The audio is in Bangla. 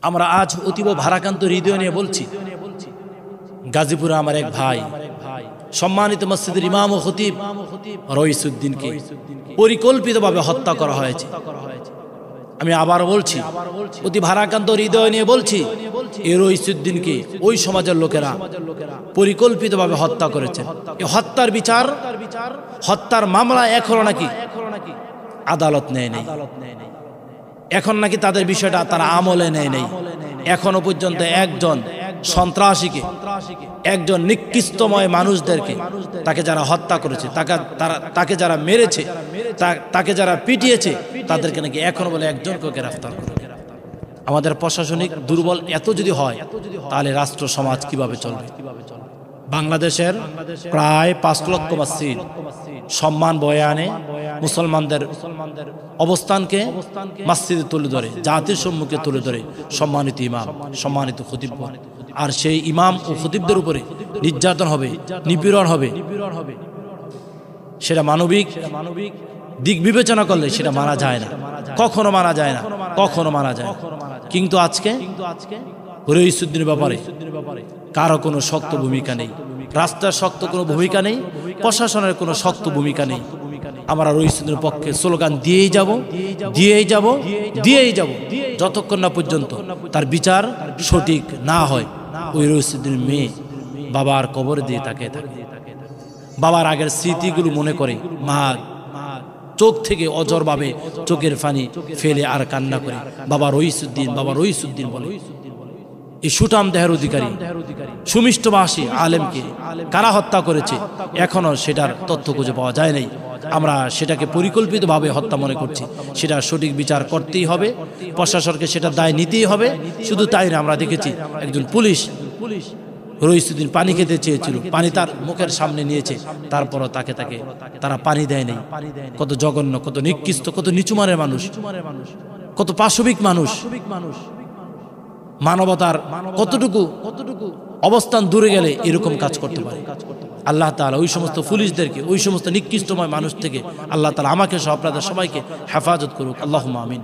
আমরা আজ অতীব ভারাক্রান্ত হৃদয় নিয়ে বলছি, গাজীপুরে আমার এক ভাই সম্মানিত মসজিদের ইমাম ও খতিব রইসউদ্দিনকে পরিকল্পিতভাবে হত্যা করা হয়েছে। আমি আবার বলছি, অতি ভারাক্রান্ত হৃদয় নিয়ে বলছি, এই রইসউদ্দিনকে ওই সমাজের লোকেরা পরিকল্পিতভাবে হত্যা করেছে। এই হত্যার বিচার, হত্যার মামলা এখনো নাকি আদালত নেয় নাই, এখন নাকি তাদের বিষয়টা তারা আমলে নেয় নাই। এখনো পর্যন্ত একজন সন্ত্রাসীকে, একজন নিকৃষ্টময় মানুষদেরকে, তাকে যারা হত্যা করেছে, তাকে যারা মেরেছে, তাকে যারা পিটিয়েছে, তাদেরকে নাকি এখনো বলে একজনকে গ্রেফতার করে। আমাদের প্রশাসনিক দুর্বল এত যদি হয়, তাহলে রাষ্ট্র সমাজ কিভাবে চলবে? বাংলাদেশের প্রায় 5 লক্ষ মসজিদ সম্মান বয়ে আনে, মুসলমানদের অবস্থানকে মসজিদে তুলে ধরে, জাতির সম্মুখে তুলে ধরে সম্মানিত ইমাম, সম্মানিত খতিব। আর সেই ইমাম ও খতিবদের উপরে নির্যাতন হবে, নিপীড়ন হবে, সেটা মানবিক দিক বিবেচনা করলে সেটা মানা যায় না, কখনো মানা যায় না, কখনো মানা যায়। কিন্তু আজকে রইসউদ্দিনের ব্যাপারে কারো কোনো শক্ত ভূমিকা নেই, রাষ্ট্রের শক্ত কোনো ভূমিকা নেই, প্রশাসনের কোনো শক্ত ভূমিকা নেই। আমরা রইসউদ্দিনের পক্ষে স্লোগান দিয়েই যাব, দিয়েই যাব, দিয়েই যাব, যতক্ষণ না পর্যন্ত তার বিচার সঠিক না হয়। ওই রইসউদ্দিনের মেয়ে বাবার কবরে দিয়ে তাকে থাকে, বাবার আগের স্মৃতিগুলো মনে করে মা চোখ থেকে অজরভাবে চোখের পানি ফেলে আর কান্না করে বাবা রইসউদ্দিন, বাবা রইসউদ্দিন বলে। এই সুঠাম দেহের অধিকারী সুমিষ্টভাষী আলেমকে কারা হত্যা করেছে এখনো সেটার তথ্য খুঁজে পাওয়া যায় নাই। আমরা সেটাকে পরিকল্পিতভাবে হত্যা মনে করছি। সেটা সঠিক বিচার করতেই হবে, প্রশাসনকে সেটা দায় নিতেই হবে। শুধু তাই না, আমরা দেখেছি একজন পুলিশ রইসউদ্দিন পানি খেতে চেয়েছিল, পানি তার মুখের সামনে নিয়েছে, তারপরও তাকে তারা পানি দেয় নাই। কত জঘন্য, কত নিকৃষ্ট, কত নিচুমানের মানুষ, কত পাশবিক মানুষ। মানবতার কতটুকু অবস্থান দূরে গেলে এরকম কাজ করতে পারে। আল্লাহ তাআলা ওই সমস্ত পুলিশদেরকে, ওই সমস্ত নিকৃষ্টময় মানুষ থেকে আল্লাহ তাআলা আমাকে সহ আপনাদের সবাইকে হেফাজত করুক। আল্লাহুম্মা আমিন।